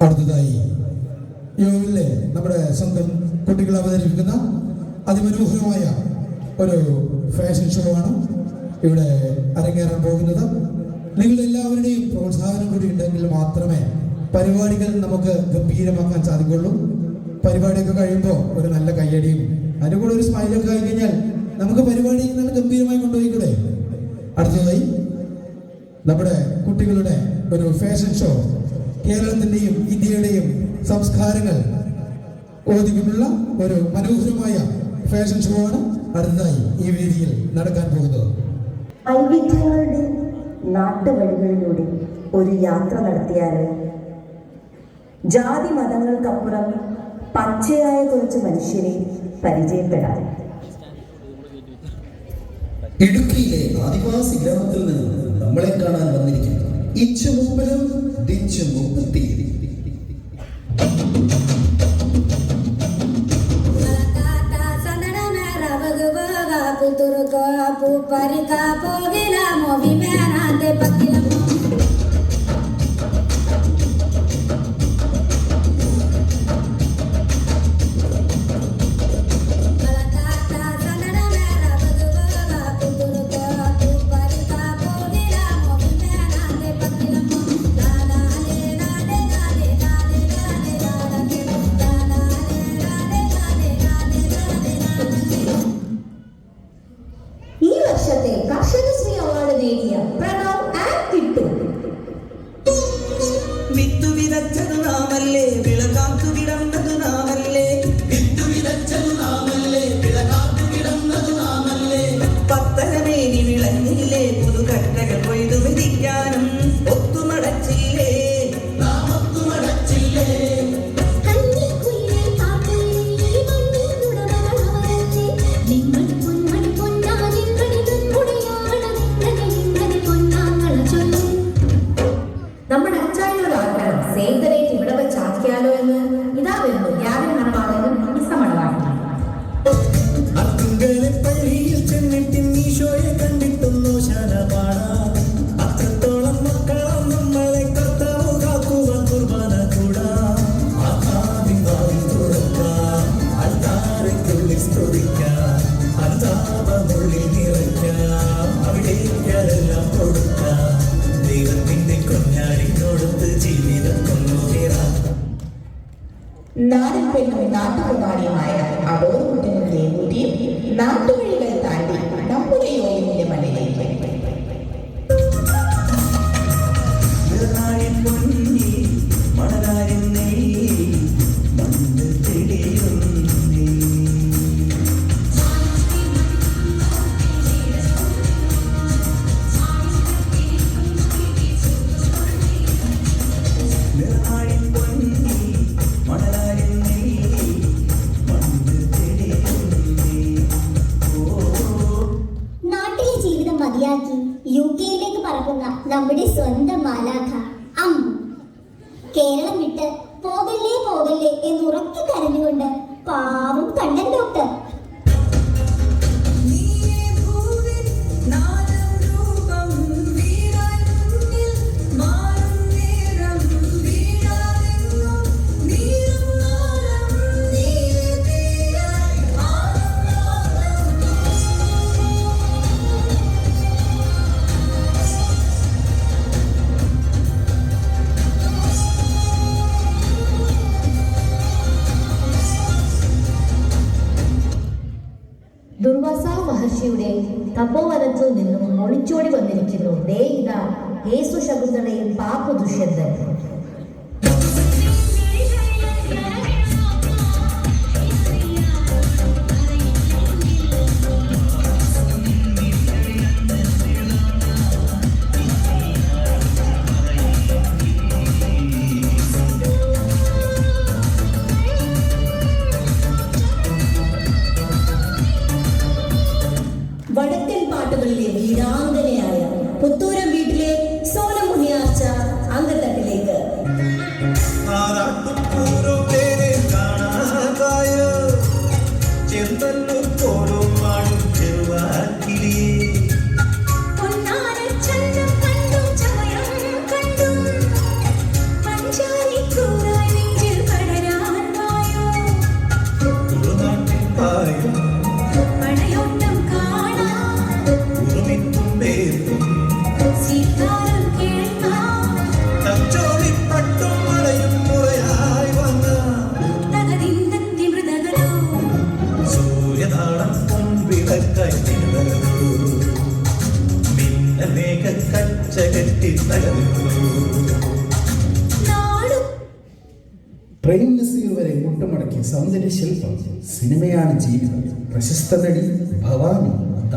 അടുത്തതായി യോഗയിലെ നമ്മുടെ സ്വന്തം കുട്ടികൾ അവതരിപ്പിക്കുന്ന അതിമനോഹരമായ ഒരു ഫാഷൻ ഷോ ആണ് ഇവിടെ അരങ്ങേറാൻ പോകുന്നത്. നിങ്ങളെല്ലാവരുടെയും പ്രോത്സാഹനം കൂടി ഉണ്ടെങ്കിൽ മാത്രമേ പരിപാടികൾ നമുക്ക് ഗംഭീരമാക്കാൻ സാധിക്കുള്ളൂ. പരിപാടിയൊക്കെ കഴിയുമ്പോൾ ഒരു നല്ല കയ്യടിയും അതിൻ്റെ കൂടെ ഒരു സ്മൈലൊക്കെ ആയി കഴിഞ്ഞാൽ നമുക്ക് പരിപാടി നല്ല ഗംഭീരമായി കൊണ്ടുപോയിക്കൂടെ. അടുത്തതായി നമ്മുടെ കുട്ടികളുടെ ഒരു ഫാഷൻ ഷോ, കേരളത്തിൻ്റെയും ഇന്ത്യയുടെയും സംസ്കാരങ്ങൾ ഓതിക്കൊണ്ടുള്ള ഒരു മനോഹരമായ ഫാഷൻ ഷോ ആണ് അടുത്തതായി ഈ വേദിയിൽ നടക്കാൻ പോകുന്നത്. വൈവിധ്യങ്ങളുടെ നാട്ടുവഴികളിലൂടെ ഒരു യാത്ര നടത്തിയാൽ ജാതി മതങ്ങൾക്കപ്പുറം പച്ചയായ കുറച്ച് മനുഷ്യരെ പരിചയപ്പെടാം. ഇടുക്കിയിലെ ആദിവാസി ഗ്രാമത്തിൽ നിന്ന് നമ്മളെ കാണാൻ വന്നിരിക്കുന്നു ഇച്ചുമൂപ്പലും ദിച്ചുമൂപ്പത്തിയും. നാടൻ പെണ്ണും നാട്ടുപ്രമാണിയുമായ അടോർക്കുട്ടനും ദേവൂട്ടിയും നാട്ടുവഴികൾ താണ്ടി നമ്മുടെ യോഗത്തിന്റെ മണ്ണിലേക്ക് യുകെയിലേക്ക് പറക്കുന്ന നമ്മുടെ സ്വന്തം മാലാഖ അമ്മു കേരളം വിട്ട് പോകല്ലേ പോകല്ലേ എന്ന് ഉറക്കി കരഞ്ഞുകൊണ്ട് പാവം കണ്ണൻ ഡോക്ടർ ദുർവാസ മഹർഷിയുടെ തപോവനത്തിൽ നിന്നും ഒളിച്ചോടി വന്നിരിക്കുന്നു ദേ ഇതാ യേശു ശകുന്തളയും പാപ്പു ദുഷ്യന്തൻ. വടക്കൻ പാട്ടുകളിലെ വീരാംഗനയായ പുത്തൂരം വീട്ടിലെ സോനമുനിയാർച്ച അങ്കത്തട്ടിലേക്ക് കച്ചകെട്ടി തകർന്നു. പ്രേം നസീർ വരെ മുട്ടുമടക്കിയ സൗന്ദര്യ ശില്പം. സിനിമയാണ് ജീവിതം. പ്രശസ്ത നടി ഭവാനി അത്ത.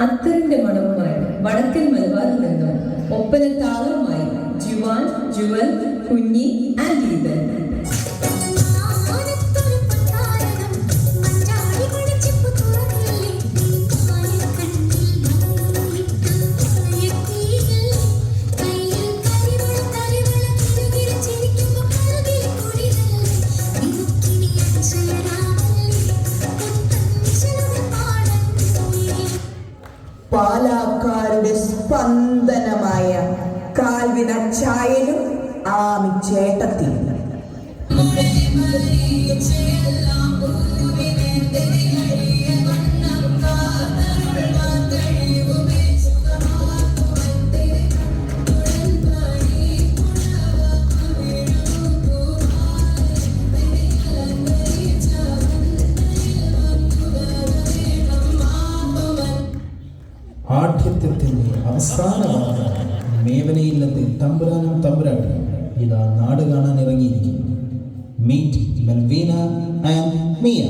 അത്തറിന്റെ മണവുമായി വടക്കൻ മലബാറിൽ നിന്നും ഒപ്പന താളവുമായി ജുവാൻ, ജുവൽ, കുഞ്ഞി ആൻഡ് ഈതൻ. പാലാക്കാരുടെ സ്പന്ദനമായ കാൽവിന ചായലും ആമി ചേട്ടത്തി. ആഠ്യത്വത്തിന്റെ അവസാന ഭാഗം മേവനയില്ലത്തെ തമ്പുരാനും തമ്പുരാട്ടി ഇതാ നാട് കാണാൻ ഇറങ്ങിയിരിക്കുന്നു. Meet Melvina and Mia.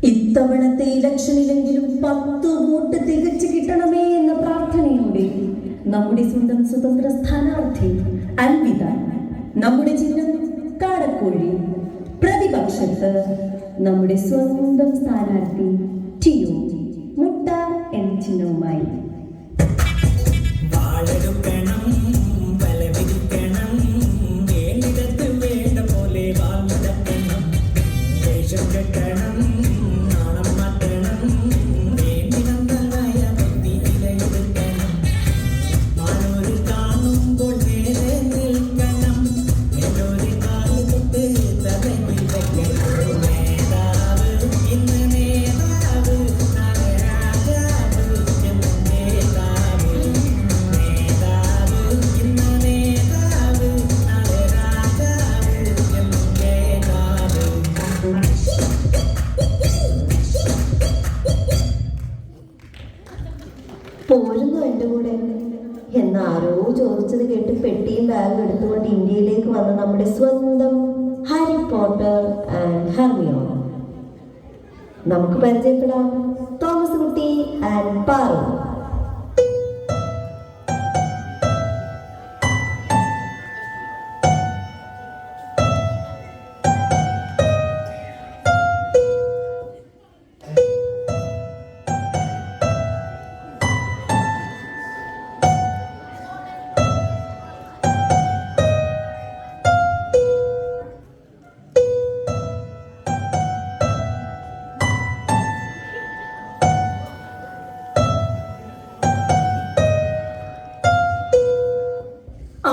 ഇത്തവണത്തെ ഇലക്ഷനിലെങ്കിലും 10 വോട്ട് തികച്ചു കിട്ടണമേ എന്ന പ്രാർത്ഥനയോടെ നമ്മുടെ സ്വന്തം സ്വതന്ത്ര സ്ഥാനാർത്ഥി അൻവിത, നമ്മുടെ ചിഹ്നം കാടക്കോഴി, പ്രതിപക്ഷത്ത് നമ്മുടെ സ്വന്തം സ്ഥാനാർത്ഥി ടിയോ മുട്ട എന്ന ചിഹ്നവുമായി. പോരുന്നു എൻ്റെ കൂടെ എന്നാരോ ചോദിച്ചത് കേട്ട് പെട്ടിയും ബാഗും എടുത്തുകൊണ്ട് ഇന്ത്യയിലേക്ക് വന്ന നമ്മുടെ സ്വന്തം ഹാരി പോട്ടർ ആൻഡ് ഹെർമിയോൺ. നമുക്ക് പരിചയപ്പെടാം. തോമസ് കുട്ടി ആൻഡ് പാറു.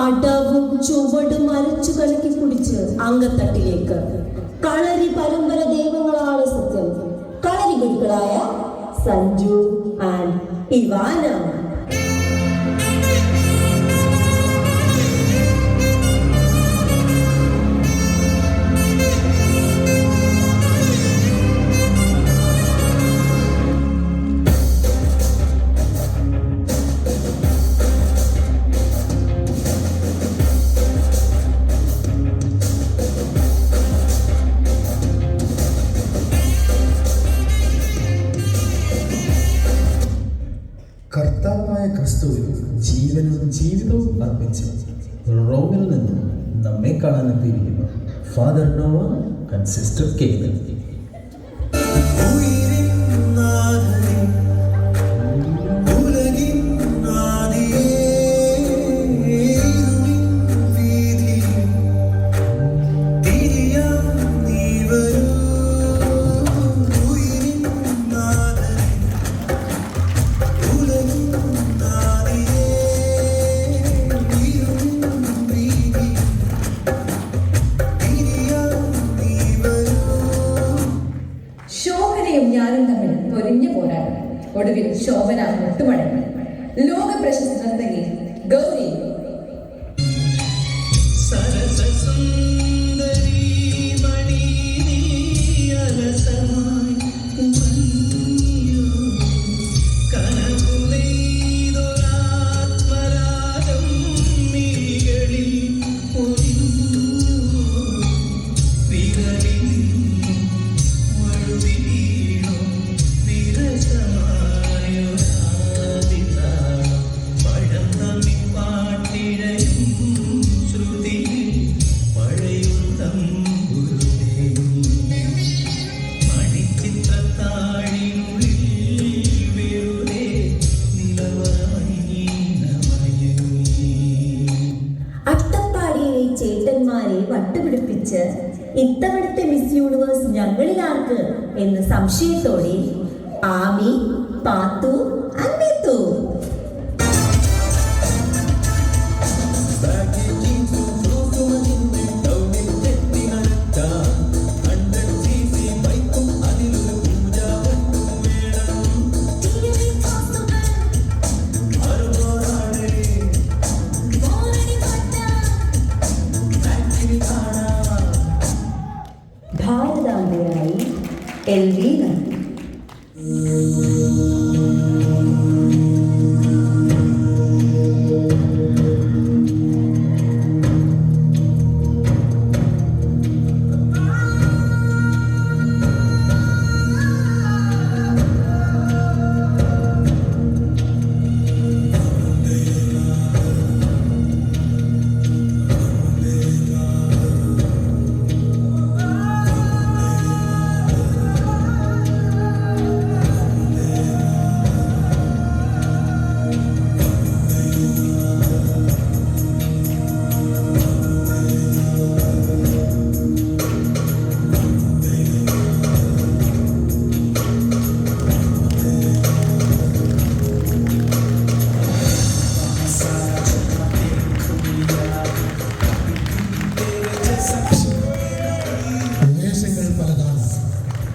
അടവും ചുവടും അരച്ചു കലക്കി കുടിച്ച് അങ്കത്തട്ടിലേക്ക്. കളരി പരമ്പര ദൈവങ്ങളാണ് സത്യം. കളരി ഗുരുക്കളായ സഞ്ജു ആൻഡ് ഇവാന. കർത്താവായ ക്രിസ്തുവിൽ ജീവനും ജീവിതവും അർപ്പിച്ച് റോമിൽ നിന്ന് നമ്മെ കാണാൻ എത്തിയിരിക്കുന്നു ഫാദർ നോവ സിസ്റ്റർ കേവൽ. ശോഭനയും ഞാനും തമ്മിൽ പൊരിഞ്ഞു പോരാടും. ഒടുവിൽ ശോഭന മുട്ടുമടങ്ങി. ലോക പ്രശസ്ത നർത്തകി ഗൗരി ചേട്ടന്മാരെ വട്ടുപിടിപ്പിച്ച് ഇത്തവണത്തെ മിസ് യൂണിവേഴ്സ് ഞങ്ങളിൽ ആർക്ക് എന്ന് സംശയത്തോടെ ആമി, പാത്തു, അന്നേത്തു. ഭാരതാംബയായി എൽവീന.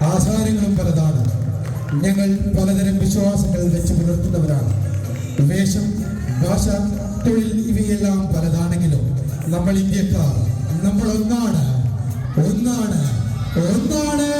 ആചാരങ്ങളും പലതാണ്. ഞങ്ങൾ പലതരം വിശ്വാസങ്ങൾ വെച്ച് പുലർത്തുന്നവരാണ്. വേഷം, ഭാഷ, തൊഴിൽ ഇവയെല്ലാം പലതാണെങ്കിലും നമ്മൾ ഇന്ത്യക്കാർ, നമ്മൾ ഒന്നാണ്, ഒന്നാണ്, ഒന്നാണ്.